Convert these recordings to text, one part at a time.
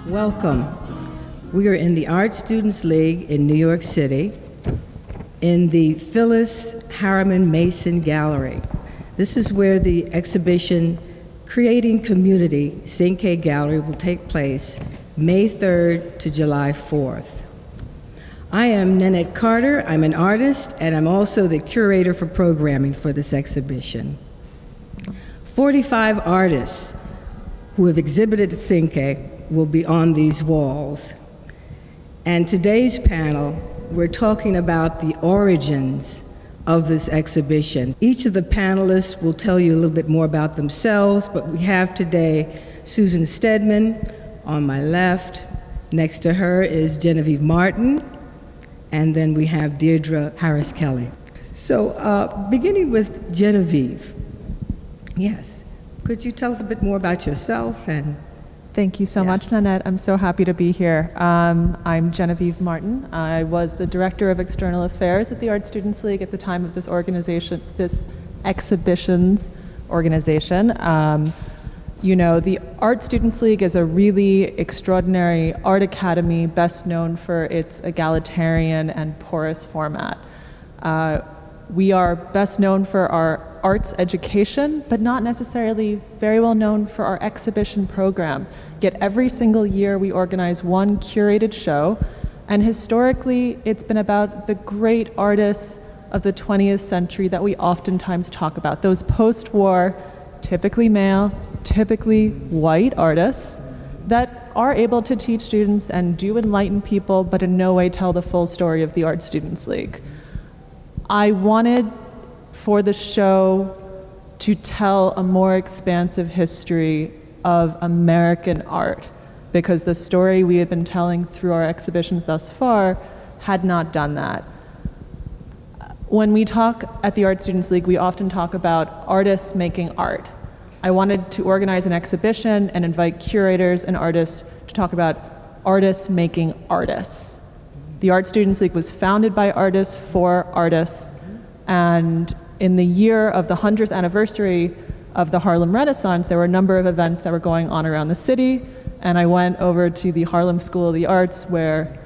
Welcome. We are in the Art Students League in New York City in the Phyllis Harriman Mason Gallery. This is where the exhibition Creating Community, Cinque Gallery, will take place May 3rd to July 4th. I am Nanette Carter. I'm an artist, and I'm also the curator for programming for this exhibition. 45 artists who have exhibited at Zinke will be on these walls. And today's panel, we're talking about the origins of this exhibition. Each of the panelists will tell you a little bit more about themselves, but we have today Susan Stedman on my left. Next to her is Genevieve Martin, and then we have Diedra Harris-Kelly. So beginning with Genevieve, yes, could you tell us a bit more about yourself? And thank you so much, Nanette. I'm so happy to be here. I'm Genevieve Martin. I was the Director of External Affairs at the Art Students League at the time of this organization, this exhibitions organization. You know, the Art Students League is a really extraordinary art academy, best known for its egalitarian and porous format. We are best known for our arts education, but not necessarily very well known for our exhibition program. Yet every single year we organize one curated show, and historically it's been about the great artists of the 20th century that we oftentimes talk about, those post-war, typically male, typically white artists that are able to teach students and do enlighten people, but in no way tell the full story of the Art Students League. I wanted for the show to tell a more expansive history of American art, because the story we had been telling through our exhibitions thus far had not done that. When we talk at the Art Students League, we often talk about artists making art. I wanted to organize an exhibition and invite curators and artists to talk about artists making artists. The Art Students League was founded by artists for artists, and in the year of the 100th anniversary of the Harlem Renaissance, there were a number of events that were going on around the city, and I went over to the Harlem School of the Arts where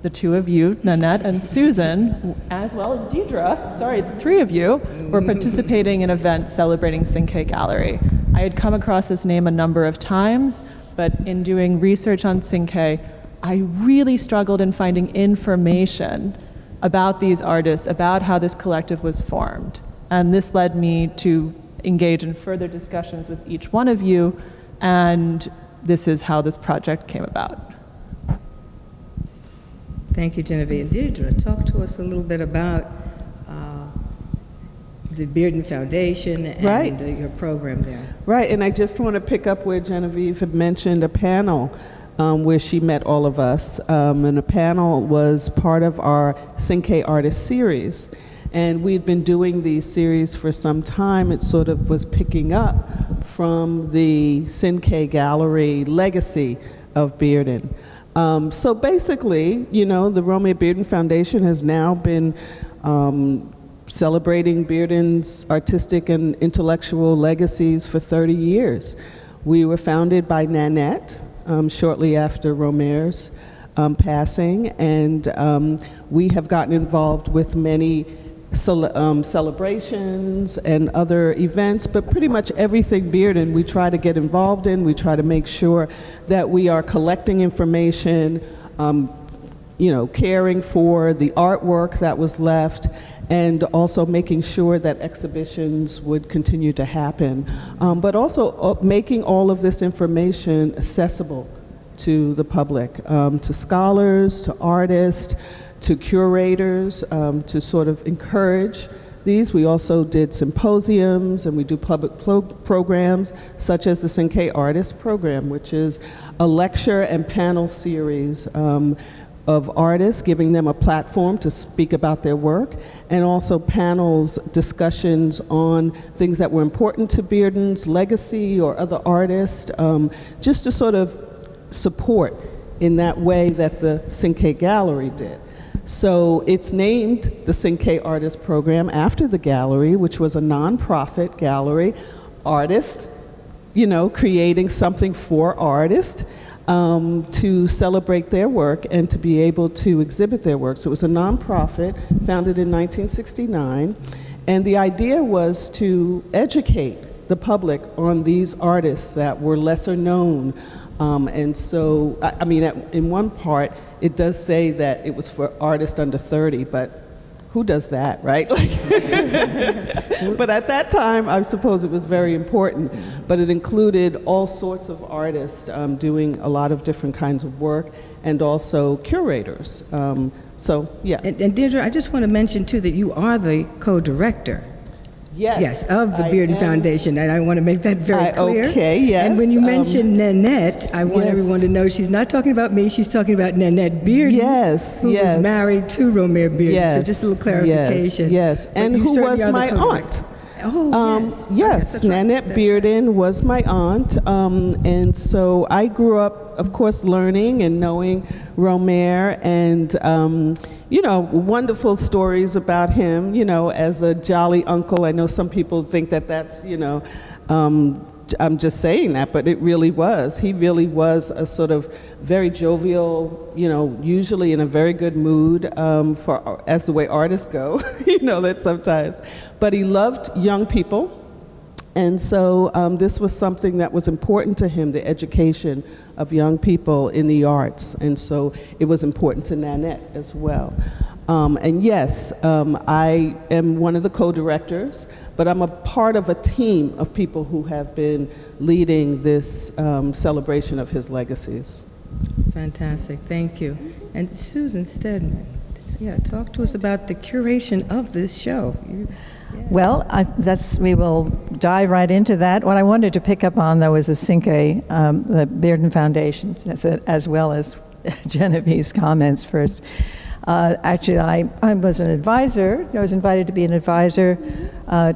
the two of you, Nanette and Susan, as well as Diedra, sorry, the three of you, were participating in events celebrating Cinque Gallery. I had come across this name a number of times, but in doing research on Zinke, I really struggled in finding information about these artists, about how this collective was formed. And this led me to engage in further discussions with each one of you, and this is how this project came about. thank you, Genevieve. And Diedra, talk to us a little bit about the Bearden Foundation and your program there. Right, and I just want to pick up where Genevieve had mentioned a panel where she met all of us, and the panel was part of our Cinque Artist series. And we'd been doing these series for some time. It sort of was picking up from the Cinque Gallery legacy of Bearden. So basically, you know, the Romare Bearden Foundation has now been celebrating Bearden's artistic and intellectual legacies for 30 years. We were founded by Nanette shortly after Romare's passing, and we have gotten involved with many celebrations and other events, but pretty much everything Bearden we try to get involved in. We try to make sure that we are collecting information, you know, caring for the artwork that was left, and also making sure that exhibitions would continue to happen, but also making all of this information accessible to the public, to scholars, to artists, to curators, to sort of encourage these. We also did symposiums, and we do public programs such as the Cinque Artist Program, which is a lecture and panel series of artists, giving them a platform to speak about their work, and also panels, discussions on things that were important to Bearden's legacy or other artists, just to sort of support in that way that the Cinque Gallery did. So it's named the Cinque Artist Program after the gallery, which was a nonprofit gallery, artist, you know, creating something for artists. to celebrate their work and to be able to exhibit their work. So it was a nonprofit founded in 1969, and the idea was to educate the public on these artists that were lesser known. And so, I mean, in one part, it does say that it was for artists under 30, but who does that, right? But at that time, I suppose it was very important. But it included all sorts of artists doing a lot of different kinds of work, and also curators. So, yeah. And Diedra, I just want to mention, too, that you are the co-director. Yes, of the Bearden Foundation, and I want to make that very clear. Okay, yes. And when you mentioned Nanette, I want yes. everyone to know she's not talking about me, she's talking about Nanette Bearden, yes, who was married to Romare Bearden. Yes, so just a little clarification. Yes, and who was my aunt. Oh, yes, Nanette Bearden was my aunt, and so I grew up, of course, learning and knowing Romare, and you know, wonderful stories about him, you know, as a jolly uncle. I know some people think that that's, you know, I'm just saying that, but it really was. He really was a sort of very jovial, you know, usually in a very good mood, as the way artists go, you know, that sometimes. But he loved young people, and so this was something that was important to him, the education of young people in the arts, and so it was important to Nanette as well. And yes, I am one of the co-directors, but I'm a part of a team of people who have been leading this celebration of his legacies. Fantastic, thank you. And Susan Stedman, yeah, talk to us about the curation of this show. Well, we will dive right into that. What I wanted to pick up on, though, is the Cinque, the Bearden Foundation, as well as Genevieve's comments first. Actually, I was an advisor. I was invited to be an advisor to the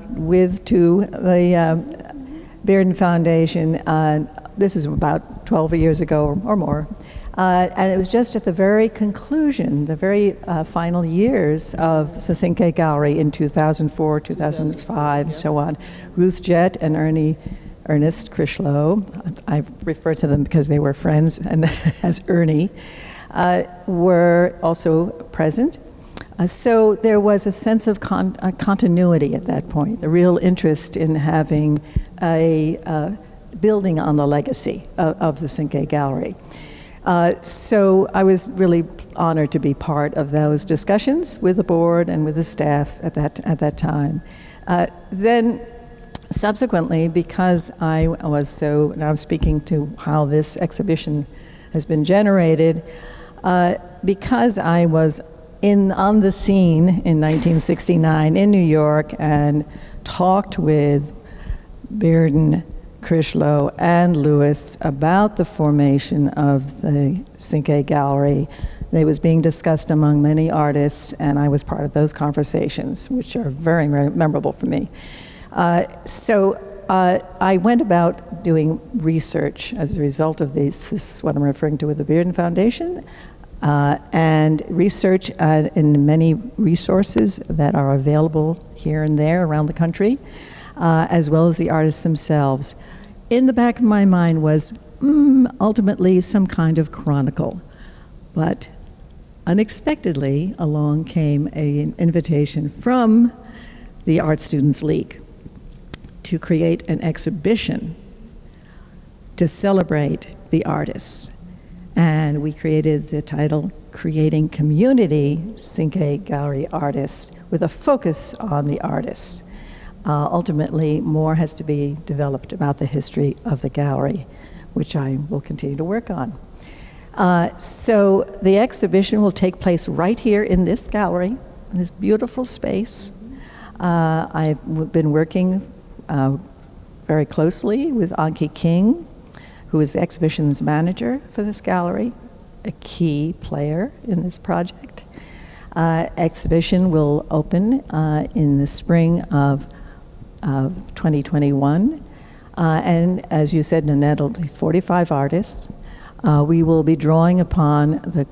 Bearden Foundation. This is about 12 years ago or more. And it was just at the very conclusion, the very final years of the Cinque Gallery in 2004, 2005, so on. Ruth Jett and Ernest Crichlow, I refer to them because they were friends, and as Ernie, were also present. So there was a sense of continuity at that point, a real interest in having building on the legacy of the Cinque Gallery. So I was really honored to be part of those discussions with the board and with the staff at that time. Then subsequently, because I was now I'm speaking to how this exhibition has been generated, because I was on the scene in 1969 in New York and talked with Bearden, Crichlow, and Lewis about the formation of the Cinque Gallery. It was being discussed among many artists, and I was part of those conversations, which are very, very memorable for me. So I went about doing research as a result of this is what I'm referring to with the Bearden Foundation, and research in many resources that are available here and there around the country, as well as the artists themselves. In the back of my mind was ultimately some kind of chronicle, but unexpectedly along came an invitation from the Art Students League to create an exhibition to celebrate the artists. And we created the title, Creating Community Cinque Gallery Artists, with a focus on the artists. Ultimately, more has to be developed about the history of the gallery, which I will continue to work on. So the exhibition will take place right here in this gallery, in this beautiful space. I've been working very closely with Anki King, who is the exhibitions manager for this gallery, a key player in this project. Exhibition will open in the spring of 2021. And as you said, Nanette, it'll be 45 artists. We will be drawing upon the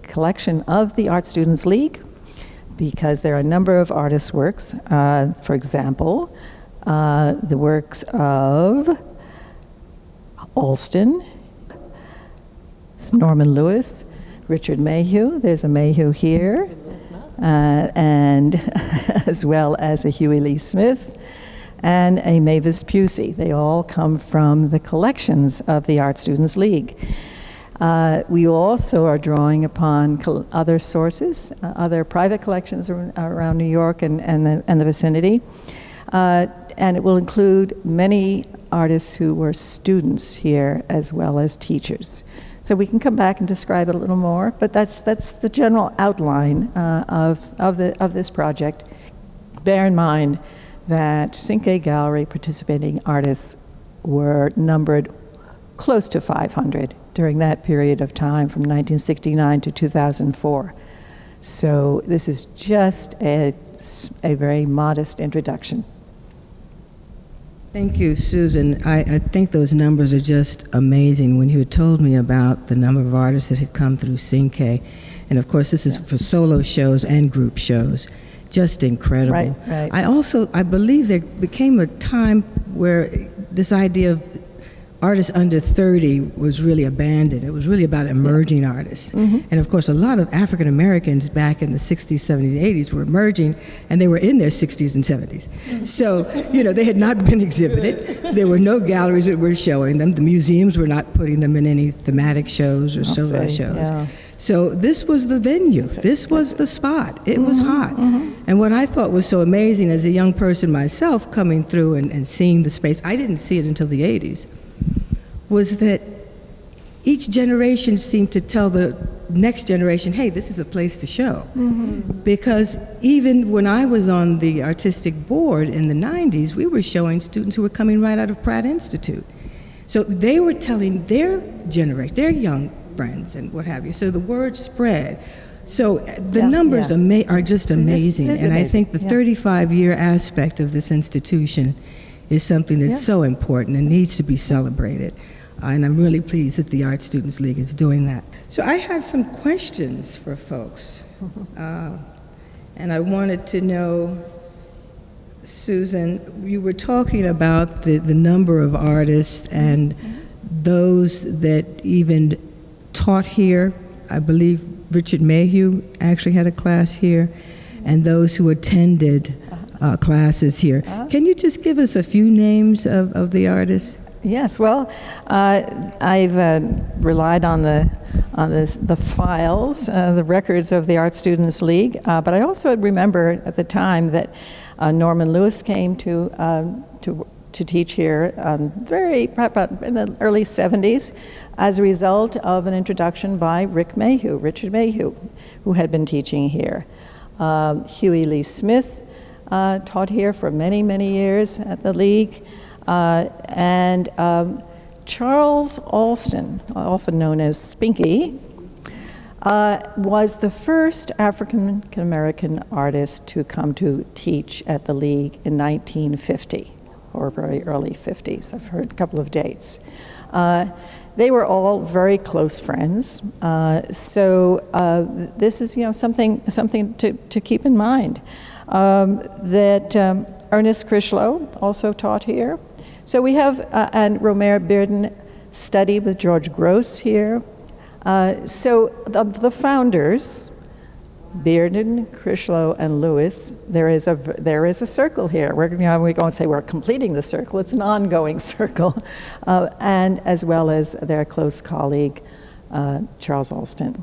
collection of the Art Students League, because there are a number of artists' works. For example, the works of Alston, Norman Lewis, Richard Mayhew. There's a Mayhew here. And as well as a Huey Lee Smith and a Mavis Pusey. They all come from the collections of the Art Students League. We also are drawing upon other sources, other private collections around New York and the vicinity. And it will include many artists who were students here as well as teachers. So we can come back and describe it a little more, but that's the general outline of this project. Bear in mind that Cinque Gallery participating artists were numbered close to 500 during that period of time from 1969 to 2004. So this is just a very modest introduction. Thank you, Susan. I think those numbers are just amazing. When you had told me about the number of artists that had come through Zinke, and of course this is for solo shows and group shows, just incredible. Right. I believe there became a time where this idea of artists under 30 was really abandoned. It was really about emerging artists. Mm-hmm. And of course, a lot of African Americans back in the 60s, 70s, 80s were emerging, and they were in their 60s and 70s. Mm-hmm. So, they had not been exhibited. There were no galleries that were showing them. The museums were not putting them in any thematic shows or solo shows. Yeah. So this was the venue. This was the spot. It was hot. Mm-hmm. And what I thought was so amazing as a young person myself coming through and seeing the space, I didn't see it until the 80s, was that each generation seemed to tell the next generation, hey, this is a place to show. Mm-hmm. Because even when I was on the artistic board in the 90s, we were showing students who were coming right out of Pratt Institute. So they were telling their generation, their young friends and what have you. So the word spread. So the numbers are just amazing. And I think the 35-year aspect of this institution is something that's so important and needs to be celebrated. And I'm really pleased that the Art Students League is doing that. So I have some questions for folks. And I wanted to know, Susan, you were talking about the number of artists and those that even taught here. I believe Richard Mayhew actually had a class here, and those who attended classes here. Can you just give us a few names of the artists? Yes, well, I've relied on the files, the records of the Art Students League, but I also remember at the time that Norman Lewis came to teach here about in the early 70s as a result of an introduction by Richard Mayhew, who had been teaching here. Huey Lee Smith taught here for many, many years at the League. And Charles Alston, often known as Spinky, was the first African American artist to come to teach at the League in 1950, or very early 50s. I've heard a couple of dates. They were all very close friends, so this is something to keep in mind. That Ernest Crichlow also taught here. So we have, and Romare Bearden studied with George Gross here. So of the founders, Bearden, Crichlow, and Lewis, there is a circle here. We're going to say we're completing the circle. It's an ongoing circle, and as well as their close colleague, Charles Alston.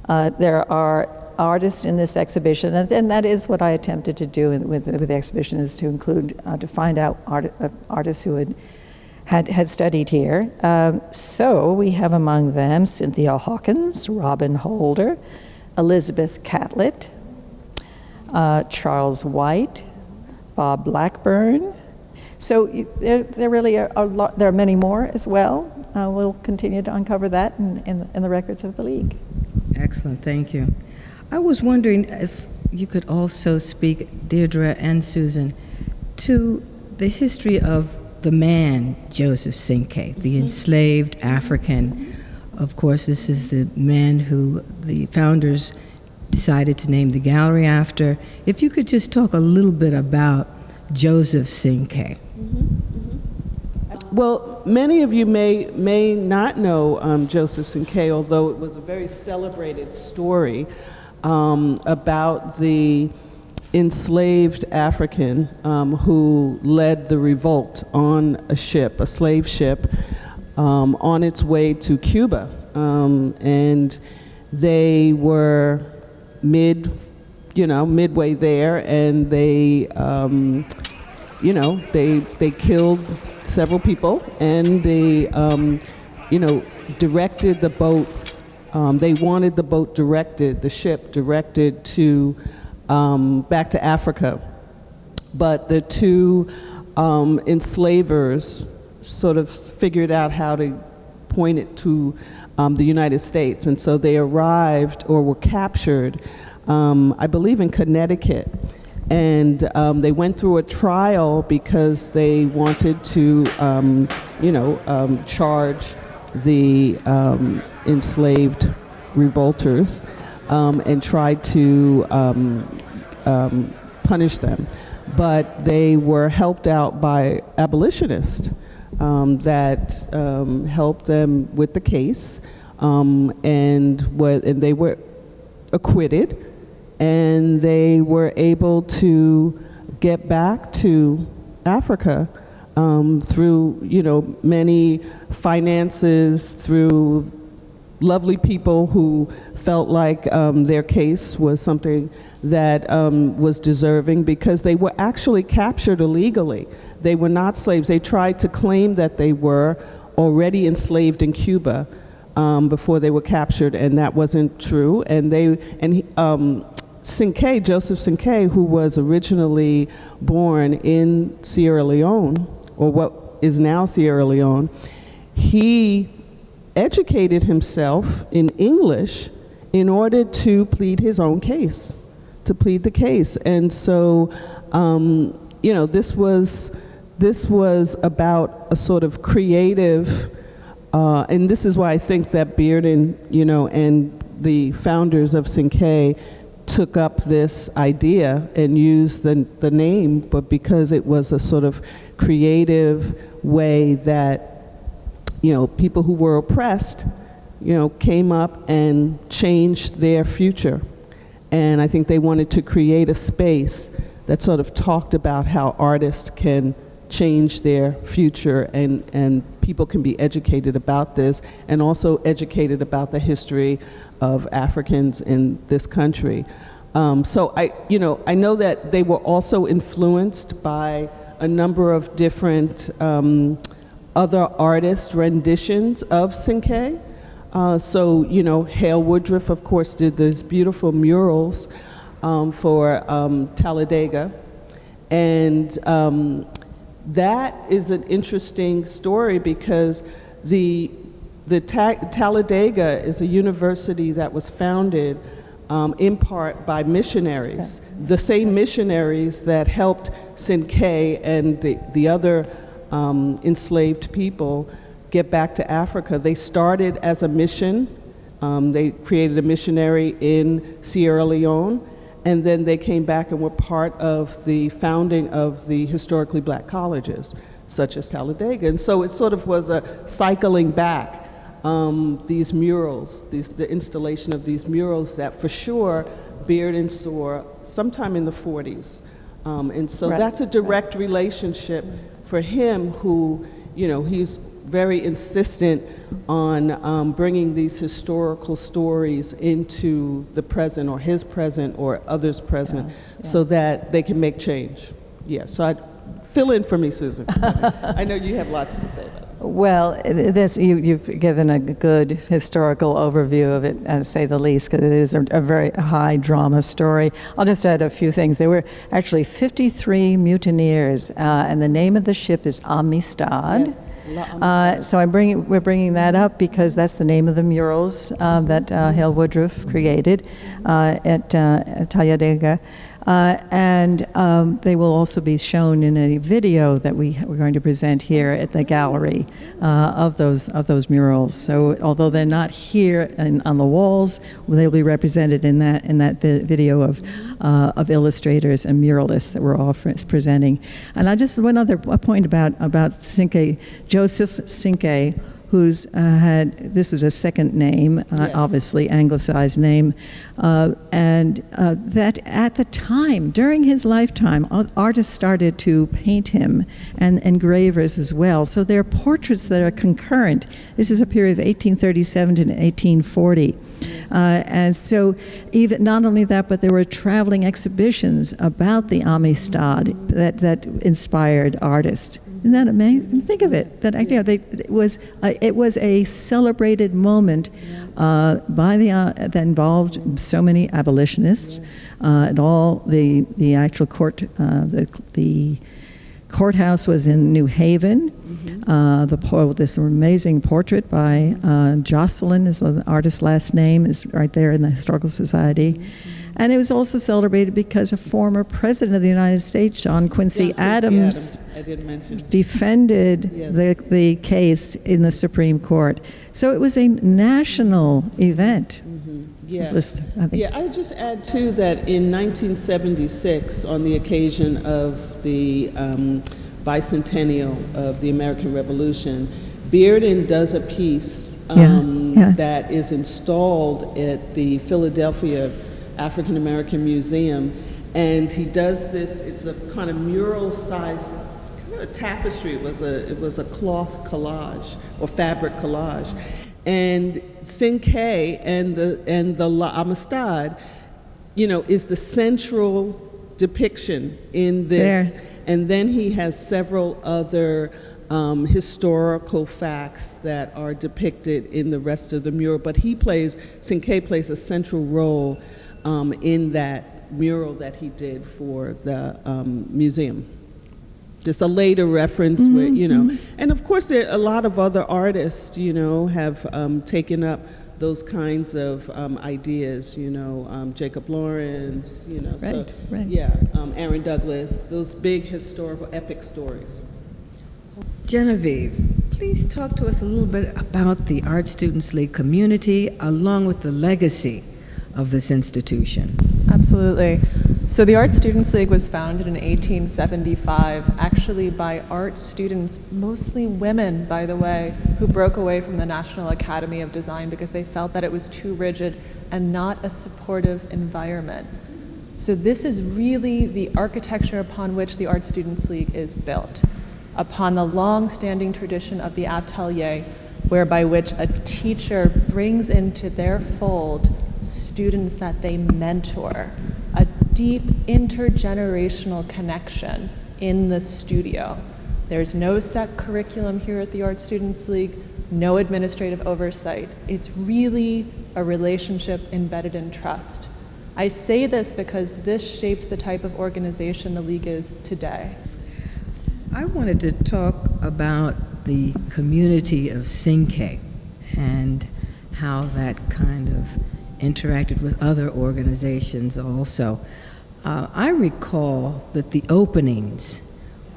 There are artists in this exhibition, and that is what I attempted to do with the exhibition, is to include, to find out artists who had studied here. So we have among them Cynthia Hawkins, Robin Holder, Elizabeth Catlett, Charles White, Bob Blackburn. So there really are a lot. There are many more as well. We'll continue to uncover that in the records of the League. Excellent, thank you. I was wondering if you could also speak, Diedra and Susan, to the history of the man, Joseph Zinke, the enslaved African. Of course, this is the man who the founders decided to name the gallery after. If you could just talk a little bit about Joseph Zinke. Well, many of you may not know Joseph Zinke, although it was a very celebrated story about the enslaved African who led the revolt on a ship, a slave ship, on its way to Cuba. And they were midway there, and they killed several people, and they, directed the boat. They wanted the boat directed, the ship directed to back to Africa, but the two enslavers sort of figured out how to point it to the United States, and so they arrived or were captured, I believe, in Connecticut. And they went through a trial because they wanted to, charge the enslaved revolters and tried to punish them. But they were helped out by abolitionists that helped them with the case, and they were acquitted. And they were able to get back to Africa through, many finances, through lovely people who felt like their case was something that was deserving, because they were actually captured illegally. They were not slaves. They tried to claim that they were already enslaved in Cuba before they were captured, and that wasn't true. Zinke, Joseph Zinke, who was originally born in Sierra Leone, or what is now Sierra Leone, he educated himself in English in order to plead his own case, to plead the case. And so, this was about a sort of creative, and this is why I think that Bearden, and the founders of Zinke took up this idea and used the name, but because it was a sort of creative way that, people who were oppressed, came up and changed their future. And I think they wanted to create a space that sort of talked about how artists can change their future, and people can be educated about this, and also educated about the history of Africans in this country. So I know that they were also influenced by a number of different other artist renditions of Zinke. Hale Woodruff, of course, did these beautiful murals for Talladega, and that is an interesting story because the Talladega is a university that was founded in part by missionaries, the same missionaries that helped Zinke and the other enslaved people get back to Africa. They started as a mission. They created a missionary in Sierra Leone, and then they came back and were part of the founding of the historically black colleges, such as Talladega. And so it sort of was a cycling back. These murals, the installation of these murals that for sure Bearden saw sometime in the 40s. And so that's a direct relationship for him, who, he's very insistent on bringing these historical stories into the present, or his present, or others' present, so that they can make change. Yeah, so fill in for me, Susan. I know you have lots to say about it. Well, you've given a good historical overview of it, to say the least, because it is a very high drama story. I'll just add a few things. There were actually 53 mutineers, and the name of the ship is Amistad. Yes. So we're bringing that up because that's the name of the murals that Hale Woodruff created at Talladega. And they will also be shown in a video that we're going to present here at the gallery of those murals. So although they're not here on the walls, they'll be represented in that video of illustrators and muralists that we're all presenting. And I just one other point about Zinke, Joseph Zinke, who's this was a second name, Yes. obviously anglicized name, and that at the time, during his lifetime, artists started to paint him, and engravers as well. So there are portraits that are concurrent. This is a period of 1837 to 1840. And so even not only that, but there were traveling exhibitions about the Amistad that inspired artists. Isn't that amazing? Think of it. That it was a celebrated moment that involved so many abolitionists, and all the actual court. The courthouse was in New Haven. This amazing portrait by Jocelyn, is the artist's last name, is right there in the Historical Society. And it was also celebrated because a former president of the United States, John Quincy Adams, I did mention. defended Yes. the case in the Supreme Court. So it was a national event. Yeah. I think. I would just add, too, that in 1976, on the occasion of the bicentennial of the American Revolution, Bearden does a piece that is installed at the Philadelphia African American Museum, and he does this. It's a kind of mural-sized kind of a tapestry. It was a cloth collage or fabric collage, and Cinque and the Amistad, is the central depiction in this. There. And then he has several other historical facts that are depicted in the rest of the mural. But Cinque plays a central role in that mural that he did for the museum. Just a later reference where, and of course there are a lot of other artists, have taken up those kinds of ideas, Jacob Lawrence, Aaron Douglas, those big historical epic stories. Genevieve, please talk to us a little bit about the Art Students League community along with the legacy of this institution. Absolutely. So the Art Students League was founded in 1875, actually by art students, mostly women, by the way, who broke away from the National Academy of Design because they felt that it was too rigid and not a supportive environment. So this is really the architecture upon which the Art Students League is built, upon the long-standing tradition of the atelier, whereby which a teacher brings into their fold students that they mentor, a deep intergenerational connection in the studio. There's no set curriculum here at the Art Students League, no administrative oversight. It's really a relationship embedded in trust. I say this because this shapes the type of organization the League is today. I wanted to talk about the community of Zinke and how that kind of interacted with other organizations also. I recall that the openings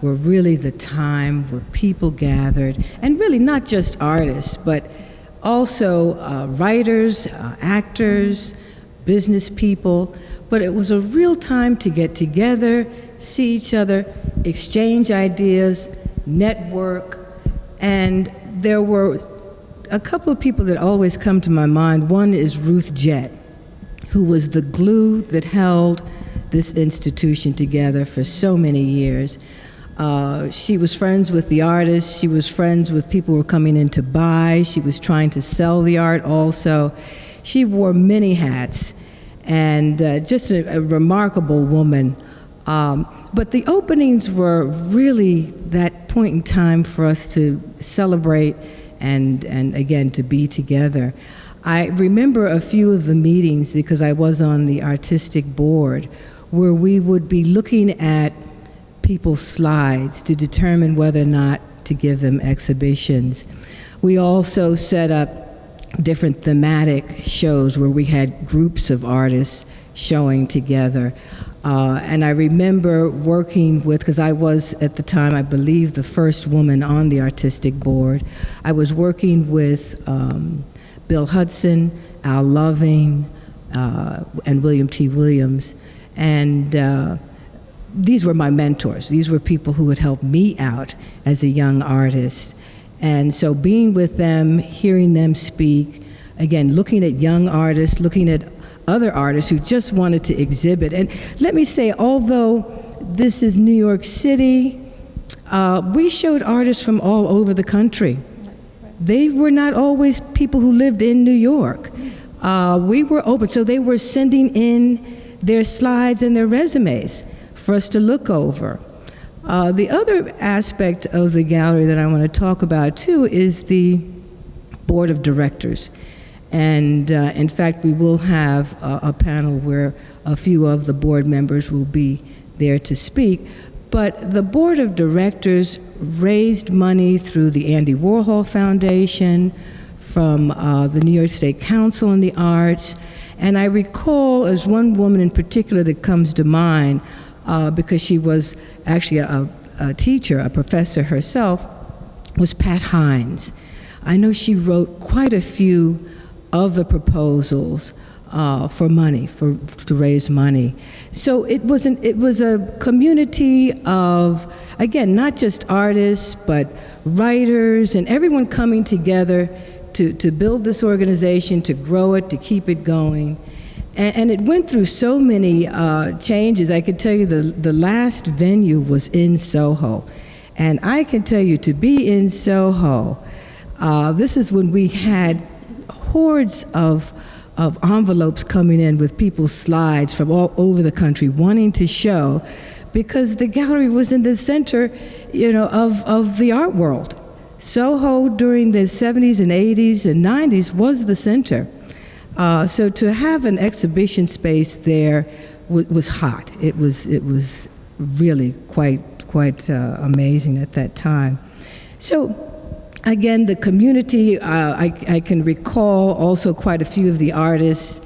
were really the time where people gathered, and really not just artists, but also writers, actors, business people, but it was a real time to get together, see each other, exchange ideas, network, and there were a couple of people that always come to my mind. One is Ruth Jett, who was the glue that held this institution together for so many years. She was friends with the artists. She was friends with people who were coming in to buy. She was trying to sell the art also. She wore many hats, and just a remarkable woman. But the openings were really that point in time for us to celebrate and again, to be together. I remember a few of the meetings because I was on the artistic board where we would be looking at people's slides to determine whether or not to give them exhibitions. We also set up different thematic shows where we had groups of artists showing together. And I remember working with, because I was at the time, I believe, the first woman on the artistic board. I was working with Bill Hudson, Al Loving, and William T. Williams. And these were my mentors. These were people who would help me out as a young artist. And so being with them, hearing them speak, again, looking at young artists, looking at other artists who just wanted to exhibit. And let me say, although this is New York City, we showed artists from all over the country. They were not always people who lived in New York. We were open, so they were sending in their slides and their resumes for us to look over. The other aspect of the gallery that I want to talk about too is the board of directors. And in fact, we will have a panel where a few of the board members will be there to speak. But the board of directors raised money through the Andy Warhol Foundation, from the New York State Council on the Arts. And I recall as one woman in particular that comes to mind, because she was actually a teacher, a professor herself, was Pat Hines. I know she wrote quite a few of the proposals for money, to raise money. So it was a community of, again, not just artists, but writers and everyone coming together to build this organization, to grow it, to keep it going. And it went through so many changes. I could tell you the last venue was in Soho. And I can tell you, to be in Soho, this is when we had hordes of envelopes coming in with people's slides from all over the country wanting to show, because the gallery was in the center, of the art world. Soho during the 70s and 80s and 90s was the center. So to have an exhibition space there was hot. It was really quite amazing at that time. So again, the community, I can recall also quite a few of the artists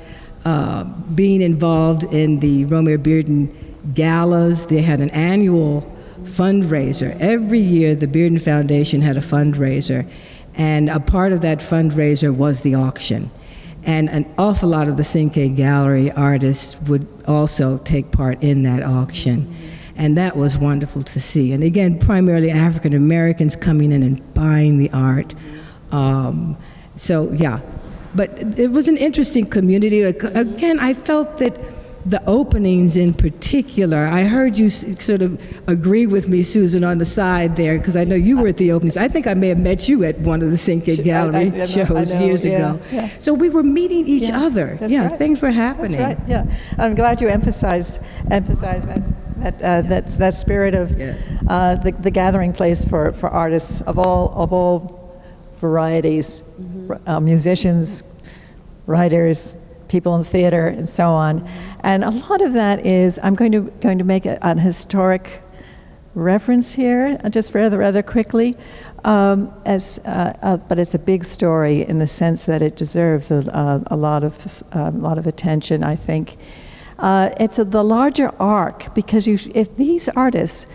being involved in the Romare Bearden galas. They had an annual fundraiser. Every year, the Bearden Foundation had a fundraiser, and a part of that fundraiser was the auction. And an awful lot of the Cinque Gallery artists would also take part in that auction. And that was wonderful to see. And again, primarily African Americans coming in and buying the art. So yeah, but it was an interesting community. Again, I felt that the openings in particular, I heard you sort of agree with me, Susan, on the side there, because I know you were at the openings. I think I may have met you at one of the Cinque Gallery shows years ago. Yeah. So we were meeting each other. Yeah, right. Things were happening. That's right, yeah. I'm glad you emphasized that spirit of the gathering place for artists of all varieties, musicians, writers, people in theater, and so on. And a lot of that is, I'm going to make an historic reference here, just rather quickly, but it's a big story in the sense that it deserves a lot of attention, I think. It's the larger arc, because if these artists,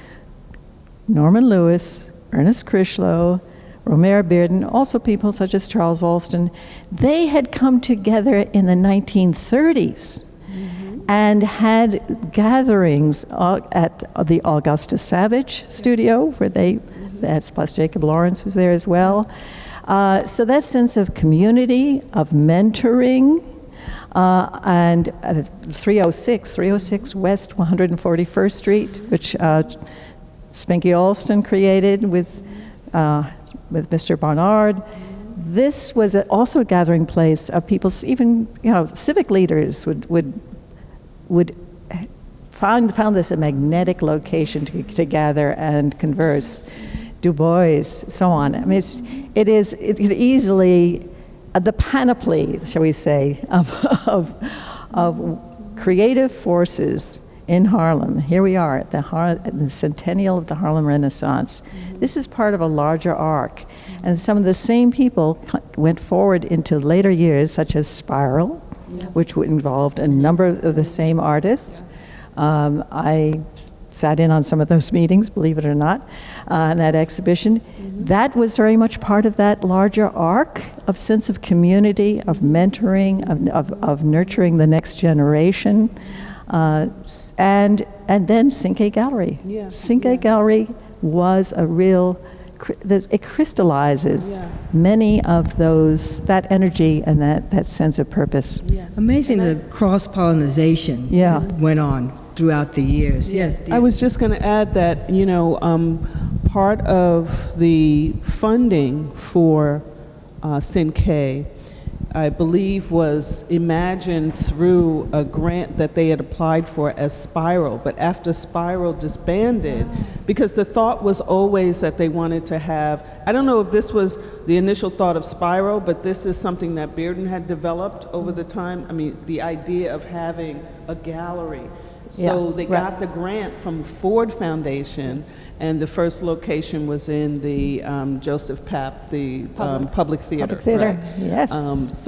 Norman Lewis, Ernest Crichlow, Romare Bearden, also people such as Charles Alston, they had come together in the 1930s and had gatherings at the Augusta Savage studio, where plus Jacob Lawrence was there as well. So that sense of community, of mentoring, and 306 West 141st Street, which Spinky Alston created with Mr. Barnard. This was also a gathering place of people, even civic leaders would found this a magnetic location to gather and converse. Du Bois, so on. I mean, it is easily the panoply, shall we say, of creative forces in Harlem. Here we are at the centennial of the Harlem Renaissance. This is part of a larger arc. And some of the same people went forward into later years, such as Spiral, which involved a number of the same artists. I sat in on some of those meetings, believe it or not, in that exhibition. That was very much part of that larger arc of sense of community, of mentoring, of nurturing the next generation. And then Cinque Gallery. Cinque Gallery was a real, it crystallizes many of those, that energy and that sense of purpose. Amazing the cross-pollination that went on throughout the years. Yes, I was just going to add that, part of the funding for Cinque, I believe, was imagined through a grant that they had applied for as Spiral. But after Spiral disbanded, because the thought was always that they wanted to have, I don't know if this was the initial thought of Spiral, but this is something that Bearden had developed over the time. I mean, the idea of having a gallery. So they got the grant from Ford Foundation, and the first location was in the Joseph Papp, the Public Theater. Public Theater, right? yes.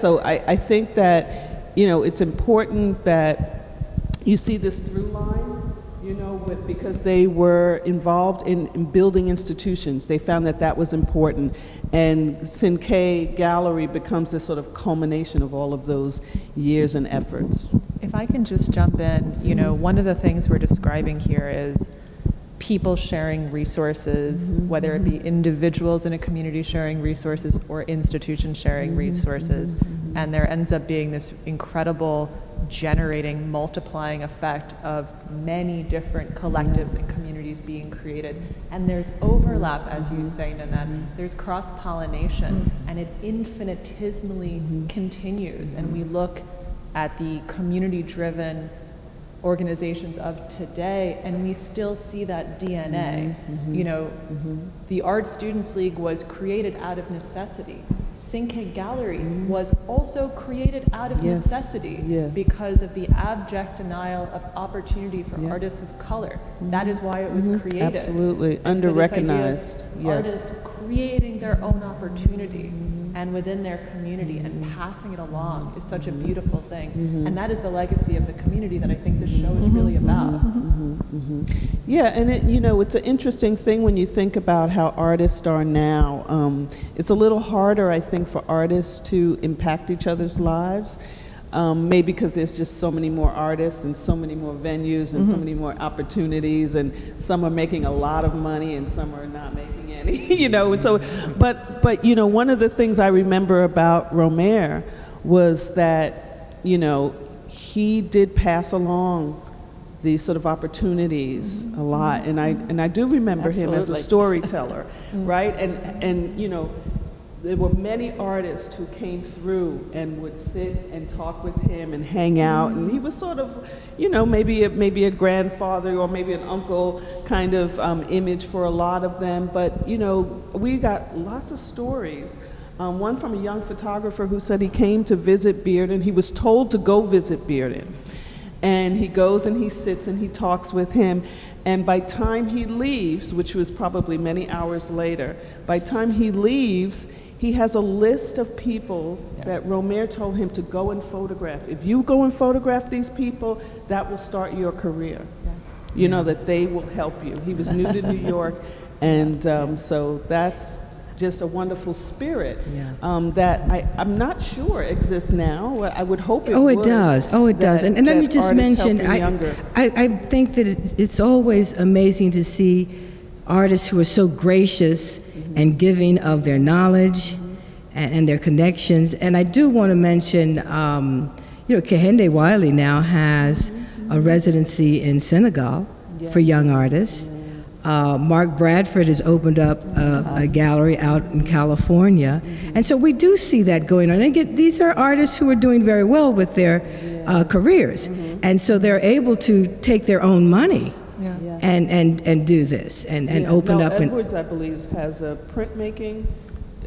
So I think that, it's important that you see this through line, because they were involved in building institutions. They found that was important. And Cinque Gallery becomes this sort of culmination of all of those years and efforts. If I can just jump in, one of the things we're describing here is people sharing resources, whether it be individuals in a community sharing resources or institutions sharing resources. And there ends up being this incredible generating, multiplying effect of many different collectives and communities being created. And there's overlap, as you say, Nanette. There's cross-pollination, and it infinitesimally continues. And we look at the community-driven organizations of today, and we still see that DNA. The Art Students League was created out of necessity. Cinque Gallery was also created out of necessity because of the abject denial of opportunity for artists of color. That is why it was created. Absolutely, And so this idea of under-recognized. artists creating their own opportunity and within their community and passing it along is such a beautiful thing. And that is the legacy of the community that I think this show is really about. Yeah, and it's an interesting thing when you think about how artists are now. It's a little harder, I think, for artists to impact each other's lives. Maybe because there's just so many more artists and so many more venues and so many more opportunities, and some are making a lot of money and some are not making any, and so, but one of the things I remember about Romare was that, he did pass along these sort of opportunities a lot, and I do remember him as a storyteller, right? And there were many artists who came through and would sit and talk with him and hang out, and he was sort of, maybe a grandfather or maybe an uncle kind of image for a lot of them. But we got lots of stories. One from a young photographer who said he came to visit Bearden. He was told to go visit Bearden, and he goes and he sits and he talks with him. And by time he leaves, which was probably many hours later, by time he leaves, he has a list of people that Romare told him to go and photograph. If you go and photograph these people, that will start your career. That they will help you. He was new to New York, and so that's just a wonderful spirit that I'm not sure exists now. I would hope it would. It does. It does. And let me just mention, I think that it's always amazing to see artists who are so gracious and giving of their knowledge and their connections. And I do want to mention, Kehinde Wiley now has a residency in Senegal for young artists. Mark Bradford has opened up a gallery out in California. And so we do see that going on. And again, these are artists who are doing very well with their careers. And so they're able to take their own money and do this and open up. Edwards, I believe, has a printmaking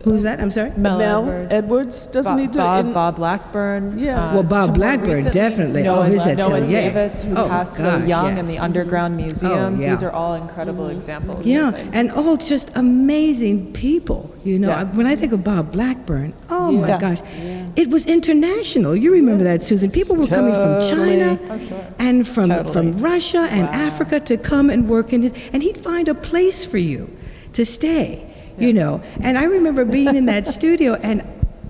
Who's that? I'm sorry? Mel Edwards, doesn't he do it? Bob Blackburn. Yeah. Well, Bob more Blackburn, recently, definitely. Noah, His Noah atelier. Davis, who passed so gosh, young in yes. the Underground Museum. Oh, yeah. These are all incredible examples. Yeah, I think. and all just amazing people, you know. Yes. When I think of Bob Blackburn, oh my Yeah. gosh, it was international. You remember that, Susan? People were coming from China and from Russia and Africa to come and work in his, and he'd find a place for you to stay, you know. And I remember being in that studio, and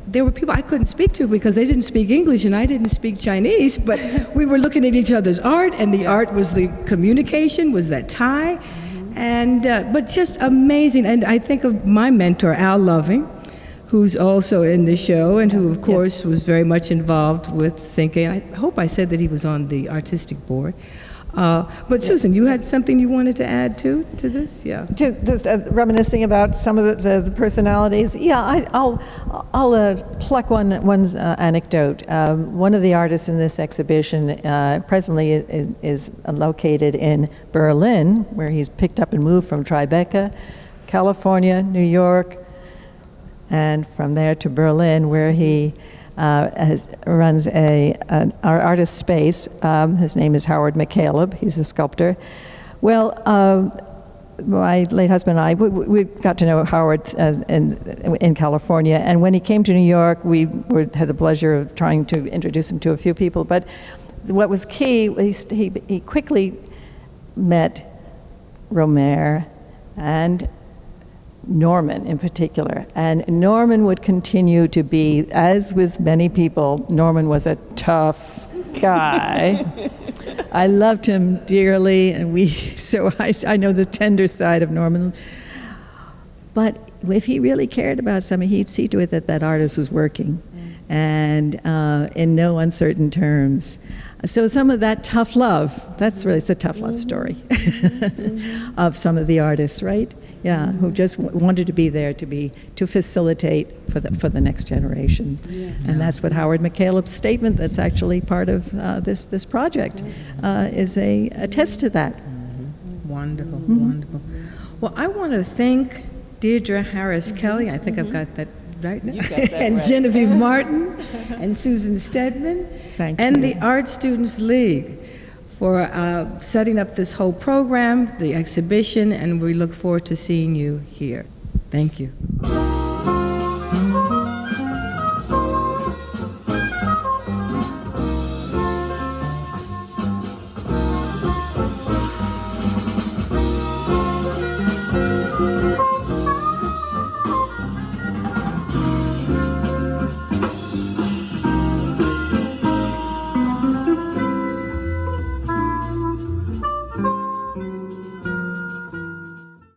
there were people I couldn't speak to because they didn't speak English and I didn't speak Chinese, but we were looking at each other's art, and the art was the communication, was that tie, and but just amazing. And I think of my mentor, Al Loving, who's also in the show and who, of course, was very much involved with Zinke. And I hope I said that he was on the artistic board. But Susan, you had something you wanted to add to this? Yeah. Just reminiscing about some of the personalities. Yeah, I'll pluck one anecdote. One of the artists in this exhibition presently is located in Berlin, where he's picked up and moved from Tribeca, California, New York, and from there to Berlin, where he runs an artist space. His name is Howard McCaleb. He's a sculptor. Well, my late husband and I, we got to know Howard in California, and when he came to New York, we had the pleasure of trying to introduce him to a few people. But what was key, he quickly met Romare and Norman in particular. And Norman would continue to be, as with many people, Norman was a tough guy. I loved him dearly, and so I know the tender side of Norman. But if he really cared about something, he'd see to it that that artist was working, and in no uncertain terms. So some of that tough love, it's a tough love story of some of the artists, right? Yeah, who just wanted to be there to facilitate for the next generation. Yeah. And that's what Howard McCaleb's statement that's actually part of this project is a test to that. Wonderful, wonderful. Well, I want to thank Diedra Harris-Kelly, I think I've got that right now, and right. Genevieve Martin and Susan Stedman, and the Art Students League for setting up this whole program, the exhibition, and we look forward to seeing you here. Thank you.